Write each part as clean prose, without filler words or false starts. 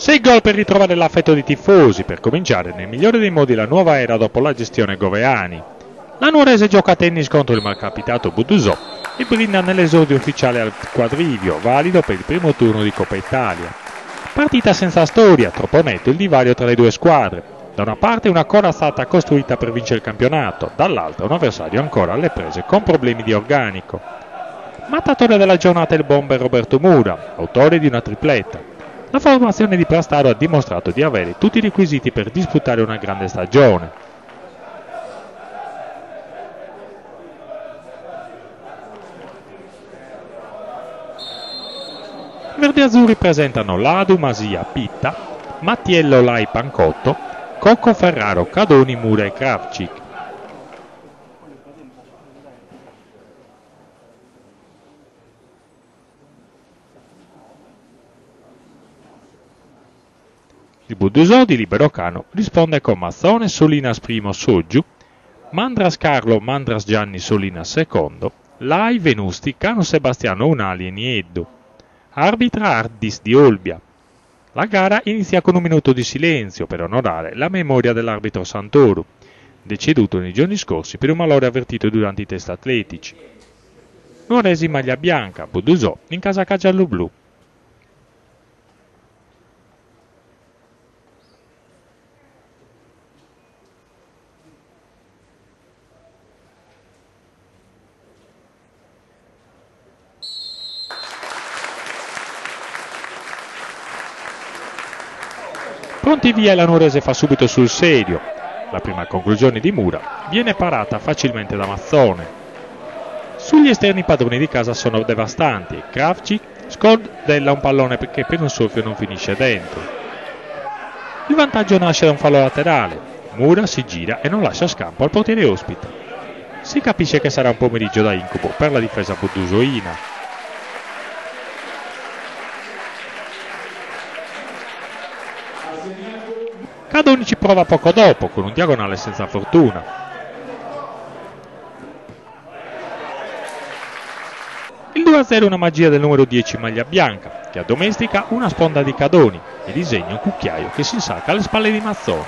6 gol per ritrovare l'affetto dei tifosi, per cominciare nel migliore dei modi la nuova era dopo la gestione Goveani. La Nuorese gioca a tennis contro il malcapitato Budusò e brinda nell'esordio ufficiale al quadrivio, valido per il primo turno di Coppa Italia. Partita senza storia, troppo netto il divario tra le due squadre. Da una parte una corazzata costruita per vincere il campionato, dall'altra un avversario ancora alle prese con problemi di organico. Mattatore della giornata è il bomber Roberto Mura, autore di una tripletta. La formazione di Prastaro ha dimostrato di avere tutti i requisiti per disputare una grande stagione. I verdi-azzurri presentano Ladu, Masia, Pitta, Mattiello, Lai, Pancotto, Cocco, Ferraro, Cadoni, Mura e Kravčić. Il Budusò di Libero Cano risponde con Mazzone, Solinas primo, Soggiu, Mandras Carlo, Mandras Gianni, Solinas secondo, Lai, Venusti, Cano Sebastiano Unali e Nieddu. Arbitra Ardis di Olbia. La gara inizia con un minuto di silenzio per onorare la memoria dell'arbitro Santoro, deceduto nei giorni scorsi per un malore avvertito durante i test atletici. Nuoresi in maglia bianca, Budusò in casacca giallo-blu. Pronti via, la Nuorese fa subito sul serio. La prima conclusione di Mura viene parata facilmente da Mazzone. Sugli esterni i padroni di casa sono devastanti. Kravčić scordella un pallone che per un soffio non finisce dentro. Il vantaggio nasce da un fallo laterale. Mura si gira e non lascia scampo al portiere ospite. Si capisce che sarà un pomeriggio da incubo per la difesa budusoina. Cadoni ci prova poco dopo, con un diagonale senza fortuna. Il 2-0 è una magia del numero 10 in maglia bianca, che addomestica una sponda di Cadoni e disegna un cucchiaio che si insacca alle spalle di Mazzone.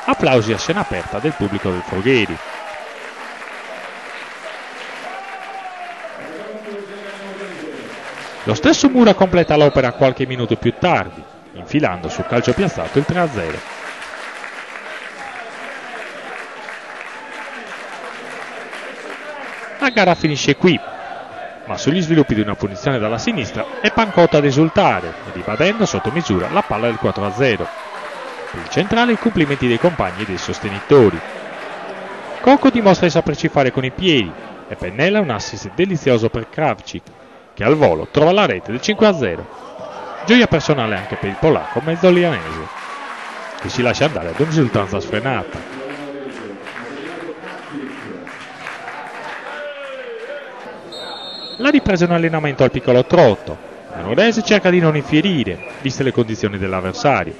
Applausi a scena aperta del pubblico del Folgheri. Lo stesso Mura completa l'opera qualche minuto più tardi, infilando sul calcio piazzato il 3-0. La gara finisce qui, ma sugli sviluppi di una punizione dalla sinistra è Pancotto ad esultare, ribadendo sotto misura la palla del 4-0. Per il centrale i complimenti dei compagni e dei sostenitori. Cocco dimostra di saperci fare con i piedi e pennella un assist delizioso per Kravčić, che al volo trova la rete del 5-0. Gioia personale anche per il polacco mezzolianese, che si lascia andare ad un'esultanza sfrenata. La ripresa è un allenamento al piccolo trotto. La Nuorese cerca di non infierire, viste le condizioni dell'avversario,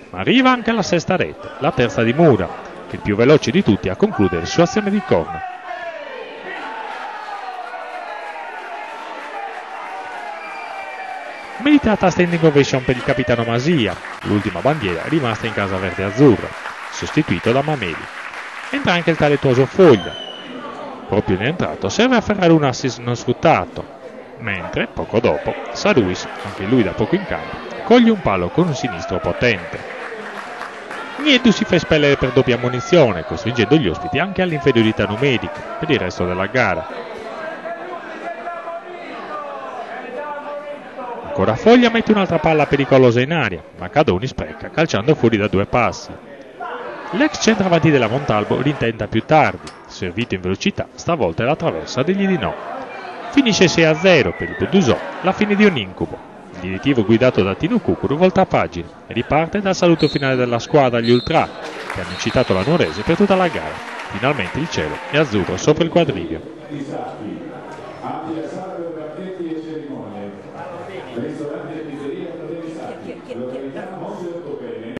ma arriva anche alla sesta rete, la terza di Mura, che è il più veloce di tutti a concludere su azione di corner. Meritata standing ovation per il capitano Masia, l'ultima bandiera rimasta in casa verde-azzurra, sostituito da Mameli. Entra anche il talentuoso Foglia. Proprio in entrato serve a afferrare un assist non sfruttato, mentre, poco dopo, Saruis, anche lui da poco in campo, coglie un palo con un sinistro potente. Nieddu si fa espellere per doppia ammonizione, costringendo gli ospiti anche all'inferiorità numerica per il resto della gara. Ancora Foglia mette un'altra palla pericolosa in aria, ma Cadoni spreca calciando fuori da 2 passi. L'ex centravanti della Montalbo rintenta più tardi, servito in velocità, stavolta è la traversa degli di no. Finisce 6-0 per il Budusò, la fine di un incubo. Il direttivo guidato da Tino Cucuru volta pagina e riparte dal saluto finale della squadra agli ultra, che hanno incitato la Nuorese per tutta la gara. Finalmente il cielo è azzurro sopra il quadrivio.